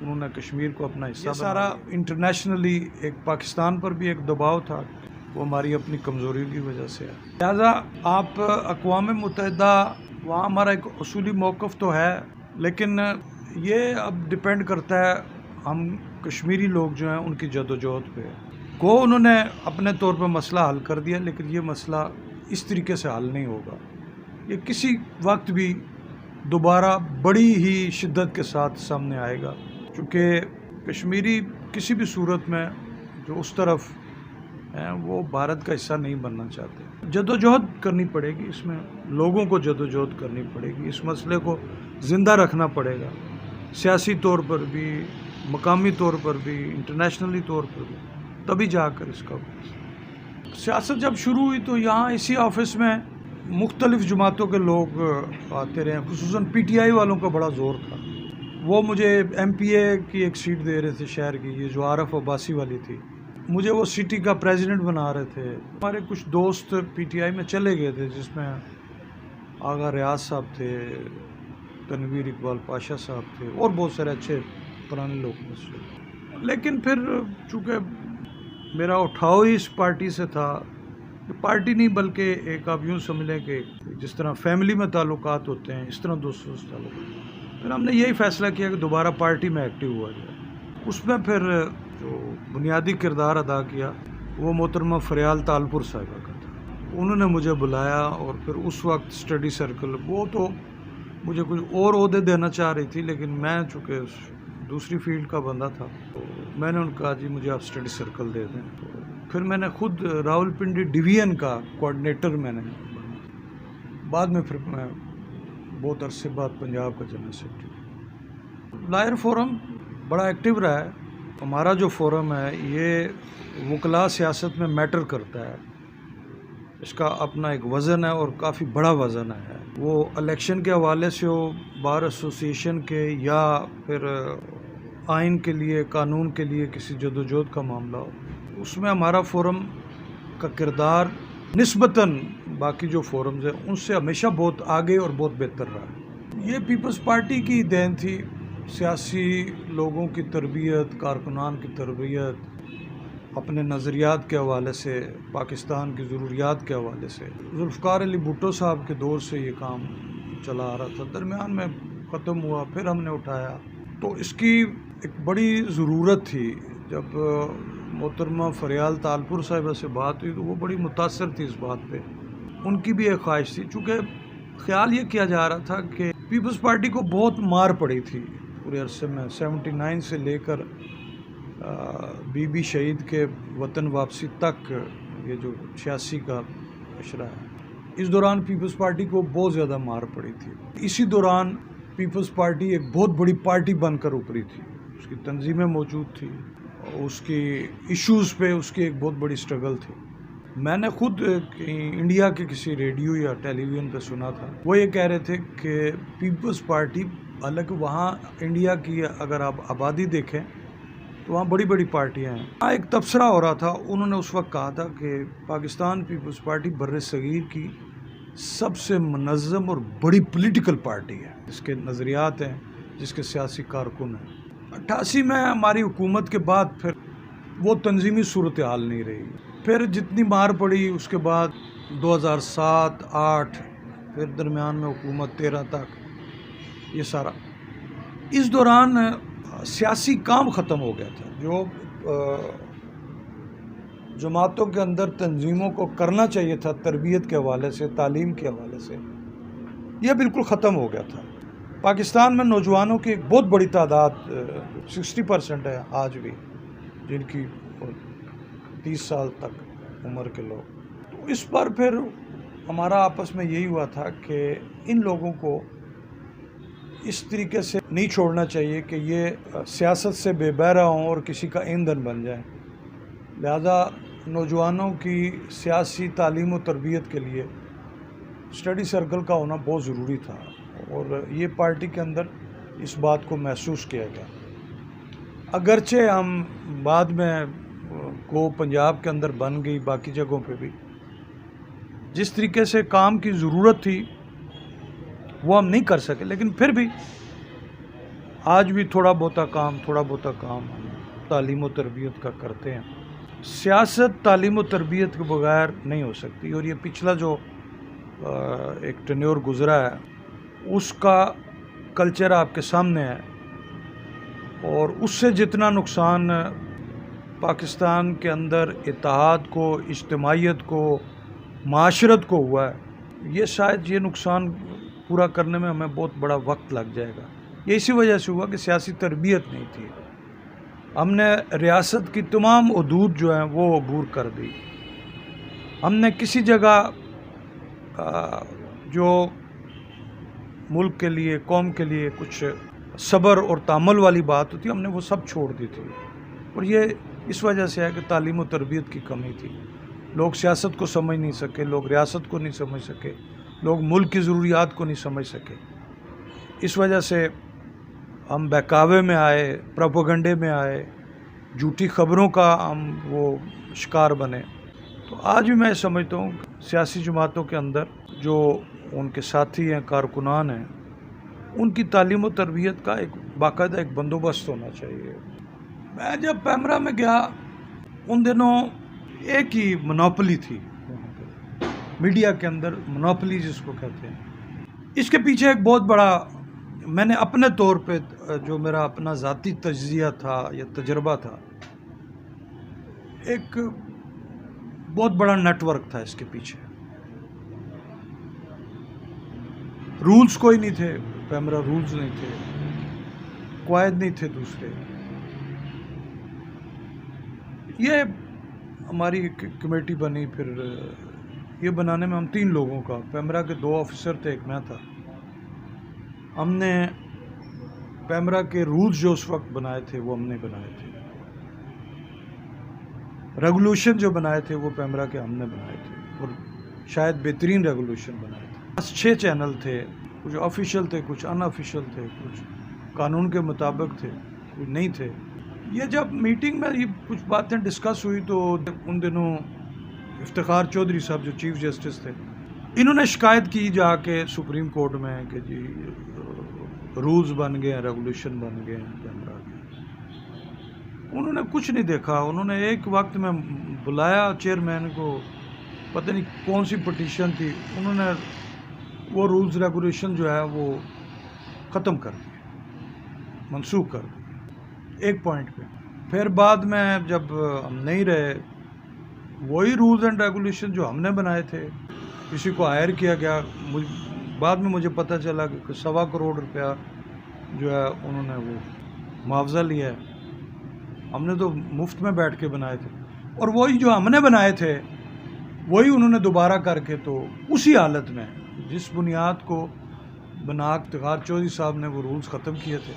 انہوں نے کشمیر کو اپنا حصہ سارا انٹرنیشنلی ایک پاکستان پر بھی ایک دباؤ تھا، وہ ہماری اپنی کمزوری کی وجہ سے ہے۔ لہٰذا آپ اقوام متحدہ وہاں ہمارا ایک اصولی موقف تو ہے، لیکن یہ اب ڈپینڈ کرتا ہے ہم کشمیری لوگ جو ہیں ان کی جدوجہد پہ۔ انہوں نے اپنے طور پہ مسئلہ حل کر دیا، لیکن یہ مسئلہ اس طریقے سے حل نہیں ہوگا، یہ کسی وقت بھی دوبارہ بڑی ہی شدت کے ساتھ سامنے آئے گا، چونکہ کشمیری کسی بھی صورت میں جو اس طرف ہیں وہ بھارت کا حصہ نہیں بننا چاہتے۔ جدوجہد کرنی پڑے گی، اس میں لوگوں کو جدوجہد کرنی پڑے گی، اس مسئلے کو زندہ رکھنا پڑے گا، سیاسی طور پر بھی، مقامی طور پر بھی، انٹرنیشنلی طور پر بھی، تبھی جا کر اس کا سیاست جب شروع ہوئی تو یہاں اسی آفس میں مختلف جماعتوں کے لوگ آتے رہے، خصوصاً پی ٹی آئی والوں کا بڑا زور تھا، وہ مجھے ایم پی اے کی ایک سیٹ دے رہے تھے شہر کی، یہ جو عارف عباسی والی تھی، مجھے وہ سٹی کا پریزیڈنٹ بنا رہے تھے۔ ہمارے کچھ دوست پی ٹی آئی میں چلے گئے تھے، جس میں آغا ریاض صاحب تھے، تنویر اقبال پاشا صاحب تھے، اور بہت سارے اچھے پرانے لوگ مجھ، لیکن پھر چونکہ میرا اٹھاؤ ہی اس پارٹی سے تھا، پارٹی نہیں بلکہ ایک آپ یوں سمجھ لیں کہ جس طرح فیملی میں تعلقات ہوتے ہیں اس طرح دوستوں سے تعلقات، پھر ہم نے یہی فیصلہ کیا کہ دوبارہ پارٹی میں ایکٹیو ہوا جائے۔ اس میں پھر جو بنیادی کردار ادا کیا وہ محترمہ فریال تالپور صاحبہ کا تھا، انہوں نے مجھے بلایا، اور پھر اس وقت اسٹڈی سرکل، وہ تو مجھے کچھ اور عہدے دینا چاہ رہی تھی، لیکن میں چونکہ دوسری فیلڈ کا بندہ تھا تو میں نے ان کا جی مجھے آپ اسٹڈی سرکل دے دیں، تو پھر میں نے خود راولپنڈی ڈویژن کا کوآرڈینیٹر میں نے بنا، بعد میں پھر میں بہت عرصے بعد پنجاب کا جنرل سیکرٹری۔ لائر فورم بڑا ایکٹیو رہا ہے، ہمارا جو فورم ہے یہ وکلاء سیاست میں میٹر کرتا ہے، اس کا اپنا ایک وزن ہے اور کافی بڑا وزن ہے، وہ الیکشن کے حوالے سے ہو، بار ایسوسیشن کے، یا پھر آئین کے لیے، قانون کے لیے کسی جدوجہد کا معاملہ ہو، اس میں ہمارا فورم کا کردار نسبتاً باقی جو فورمز ہیں ان سے ہمیشہ بہت آگے اور بہت بہتر رہا ہے۔ یہ پیپلز پارٹی کی دین تھی، سیاسی لوگوں کی تربیت، کارکنان کی تربیت، اپنے نظریات کے حوالے سے، پاکستان کی ضروریات کے حوالے سے، ذوالفقار علی بھٹو صاحب کے دور سے یہ کام چلا آ رہا تھا، درمیان میں ختم ہوا، پھر ہم نے اٹھایا، تو اس کی ایک بڑی ضرورت تھی۔ جب محترمہ فریال تالپور صاحبہ سے بات ہوئی تو وہ بڑی متاثر تھی اس بات پہ، ان کی بھی ایک خواہش تھی، چونکہ خیال یہ کیا جا رہا تھا کہ پیپلز پارٹی کو بہت مار پڑی تھی پورے عرصے میں، 79 سے لے کر بی بی شہید کے وطن واپسی تک، یہ جو 86 کا اشرہ ہے، اس دوران پیپلز پارٹی کو بہت زیادہ مار پڑی تھی۔ اسی دوران پیپلز پارٹی ایک بہت بڑی پارٹی بن کر ابھری تھی، اس کی تنظیمیں موجود تھی، اس کی ایشوز پہ اس کی ایک بہت بڑی سٹرگل تھی۔ میں نے خود انڈیا کے کسی ریڈیو یا ٹیلی ویژن پہ سنا تھا، وہ یہ کہہ رہے تھے کہ پیپلز پارٹی، حالانکہ وہاں انڈیا کی اگر آپ آبادی دیکھیں تو وہاں بڑی بڑی پارٹیاں ہیں، وہاں ایک تبصرہ ہو رہا تھا، انہوں نے اس وقت کہا تھا کہ پاکستان پیپلز پارٹی بر صغیر کی سب سے منظم اور بڑی پولیٹیکل پارٹی ہے، جس کے نظریات ہیں، جس کے سیاسی کارکن ہیں۔ 88 میں ہماری حکومت کے بعد پھر وہ تنظیمی صورتحال نہیں رہی، پھر جتنی مار پڑی اس کے بعد 2007، 8، پھر درمیان میں حکومت 13 تک، یہ سارا اس دوران سیاسی کام ختم ہو گیا تھا، جو جماعتوں کے اندر تنظیموں کو کرنا چاہیے تھا تربیت کے حوالے سے، تعلیم کے حوالے سے، یہ بالکل ختم ہو گیا تھا۔ پاکستان میں نوجوانوں کی ایک بہت بڑی تعداد 60% ہے آج بھی، جن کی 30 سال تک عمر کے لوگ، تو اس پر پھر ہمارا آپس میں یہی ہوا تھا کہ ان لوگوں کو اس طریقے سے نہیں چھوڑنا چاہیے کہ یہ سیاست سے بے بہرہ ہوں اور کسی کا ایندھن بن جائیں، لہذا نوجوانوں کی سیاسی تعلیم و تربیت کے لیے اسٹڈی سرکل کا ہونا بہت ضروری تھا، اور یہ پارٹی کے اندر اس بات کو محسوس کیا گیا۔ اگرچہ ہم بعد میں کو پنجاب کے اندر بن گئی، باقی جگہوں پہ بھی جس طریقے سے کام کی ضرورت تھی وہ ہم نہیں کر سکے، لیکن پھر بھی آج بھی تھوڑا بہت کام تعلیم و تربیت کا کرتے ہیں. سیاست تعلیم و تربیت کے بغیر نہیں ہو سکتی، اور یہ پچھلا جو ایک ٹینیور گزرا ہے اس کا کلچر آپ کے سامنے ہے، اور اس سے جتنا نقصان پاکستان کے اندر اتحاد کو، اجتماعیت کو، معاشرت کو ہوا ہے، یہ شاید یہ نقصان پورا کرنے میں ہمیں بہت بڑا وقت لگ جائے گا. یہ اسی وجہ سے ہوا کہ سیاسی تربیت نہیں تھی. ہم نے ریاست کی تمام حدود جو ہیں وہ عبور کر دی. ہم نے کسی جگہ جو ملک کے لیے، قوم کے لیے کچھ صبر اور تحمل والی بات ہوتی، ہم نے وہ سب چھوڑ دی تھی. اور یہ اس وجہ سے ہے کہ تعلیم و تربیت کی کمی تھی. لوگ سیاست کو سمجھ نہیں سکے، لوگ ریاست کو نہیں سمجھ سکے، لوگ ملک کی ضروریات کو نہیں سمجھ سکے. اس وجہ سے ہم بہکاوے میں آئے، پروپیگنڈے میں آئے، جھوٹی خبروں کا ہم وہ شکار بنے. تو آج بھی میں سمجھتا ہوں سیاسی جماعتوں کے اندر جو ان کے ساتھی ہیں، کارکنان ہیں، ان کی تعلیم و تربیت کا ایک باقاعدہ ایک بندوبست ہونا چاہیے. میں جب پیمرا میں گیا ان دنوں ایک ہی منوپلی تھی میڈیا کے اندر، منوپلی جس کو کہتے ہیں. اس کے پیچھے ایک بہت بڑا، میں نے اپنے طور پہ جو میرا اپنا ذاتی تجزیہ تھا یا تجربہ تھا، ایک بہت بڑا نیٹ ورک تھا اس کے پیچھے. رولز کوئی نہیں تھے، پیمرا رولز نہیں تھے، قواعد نہیں تھے دوسرے. یہ ہماری کمیٹی بنی، پھر یہ بنانے میں ہم 3 لوگوں کا، پیمرا کے 2 آفیسر تھے، ایک میں تھا. ہم نے پیمرا کے رولز جو اس وقت بنائے تھے وہ ہم نے بنائے تھے. ریگولیشن جو بنائے تھے وہ پیمرا کے ہم نے بنائے تھے، اور شاید بہترین ریگولیشن بنائے تھے. بس 6 چینل تھے، کچھ آفیشیل تھے، کچھ ان آفیشیل تھے، کچھ قانون کے مطابق تھے، کچھ نہیں تھے. یہ جب میٹنگ میں یہ کچھ باتیں ڈسکس ہوئی تو ان دنوں افتخار چودھری صاحب جو چیف جسٹس تھے، انہوں نے شکایت کی جا کے سپریم کورٹ میں کہ جی رولز بن گئے ہیں، ریگولیشن بن گئے ہیں پیمرا کے. انہوں نے کچھ نہیں دیکھا. انہوں نے ایک وقت میں بلایا چیئرمین کو، پتہ نہیں کون سی پٹیشن تھی، انہوں نے وہ رولز ریگولیشن جو ہے وہ ختم کر دیے، منسوخ کر دیے ایک پوائنٹ پہ. پھر بعد میں جب ہم نہیں رہے، وہی رولز اینڈ ریگولیشن جو ہم نے بنائے تھے کسی کو ہائر کیا گیا. بعد میں مجھے پتہ چلا کہ 1.25 کروڑ روپیہ جو ہے انہوں نے وہ معاوضہ لیا ہے. ہم نے تو مفت میں بیٹھ کے بنائے تھے، اور وہی جو ہم نے بنائے تھے وہی انہوں نے دوبارہ کر کے، تو اسی حالت میں جس بنیاد کو بنا افتخار چودھری صاحب نے وہ رولز ختم کیے تھے،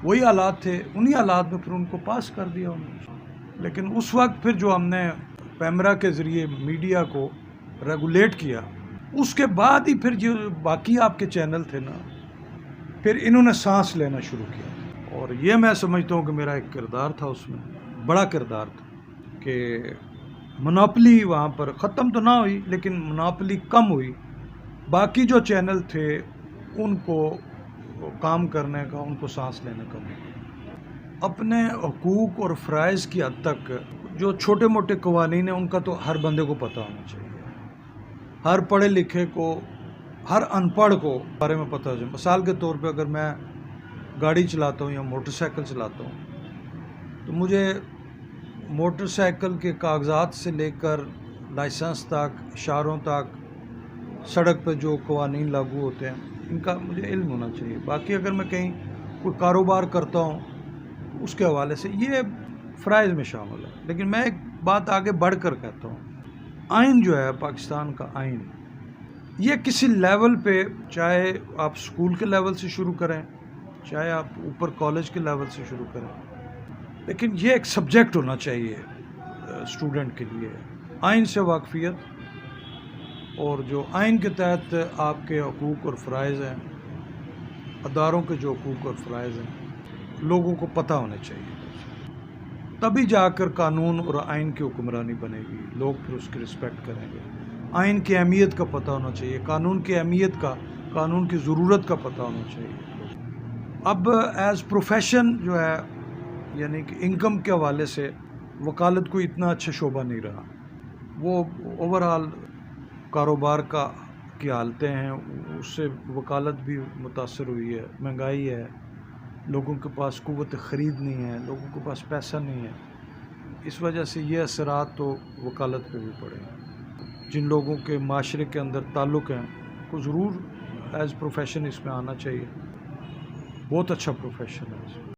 وہی حالات تھے، انہی حالات میں پھر ان کو پاس کر دیا انہوں نے. لیکن اس وقت پھر جو ہم نے پیمرا کے ذریعے میڈیا کو ریگولیٹ کیا، اس کے بعد ہی پھر جو باقی آپ کے چینل تھے نا، پھر انہوں نے سانس لینا شروع کیا. اور یہ میں سمجھتا ہوں کہ میرا ایک کردار تھا، اس میں بڑا کردار تھا کہ منوپلی وہاں پر ختم تو نہ ہوئی لیکن منوپلی کم ہوئی. باقی جو چینل تھے ان کو کام کرنے کا، ان کو سانس لینے کا موقع. اپنے حقوق اور فرائض کی حد تک جو چھوٹے موٹے قوانین ہیں ان کا تو ہر بندے کو پتہ ہونا چاہیے. ہر پڑھے لکھے کو، ہر ان پڑھ کو بارے میں پتہ ہو جائے. مثال کے طور پہ اگر میں گاڑی چلاتا ہوں یا موٹر سائیکل چلاتا ہوں تو مجھے موٹر سائیکل کے کاغذات سے لے کر لائسنس تک، اشاروں تک، سڑک پہ جو قوانین لاگو ہوتے ہیں ان کا مجھے علم ہونا چاہیے. باقی اگر میں کہیں کوئی کاروبار کرتا ہوں اس کے حوالے سے یہ فرائض میں شامل ہے. لیکن میں ایک بات آگے بڑھ کر کہتا ہوں، آئین جو ہے پاکستان کا آئین، یہ کسی لیول پہ، چاہے آپ سکول کے لیول سے شروع کریں، چاہے آپ اوپر کالج کے لیول سے شروع کریں، لیکن یہ ایک سبجیکٹ ہونا چاہیے اسٹوڈنٹ کے لیے، آئین سے واقفیت، اور جو آئین کے تحت آپ کے حقوق اور فرائض ہیں، اداروں کے جو حقوق اور فرائض ہیں، لوگوں کو پتہ ہونے چاہیے. تبھی جا کر قانون اور آئین کی حکمرانی بنے گی، لوگ پھر اس کی رسپیکٹ کریں گے. آئین کی اہمیت کا پتہ ہونا چاہیے، قانون کی اہمیت کا، قانون کی ضرورت کا پتہ ہونا چاہیے. اب ایز پروفیشن جو ہے یعنی کہ انکم کے حوالے سے وکالت کوئی اتنا اچھا شعبہ نہیں رہا. وہ اوور آل کاروبار کی حالتیں ہیں اس سے وکالت بھی متاثر ہوئی ہے. مہنگائی ہے, لوگوں کے پاس قوت خرید نہیں ہے, لوگوں کے پاس پیسہ نہیں ہے. اس وجہ سے یہ اثرات تو وکالت پہ بھی پڑے ہیں. جن لوگوں کے معاشرے کے اندر تعلق ہیں کو ضرور ایز پروفیشن اس میں آنا چاہیے. بہت اچھا پروفیشن ہے.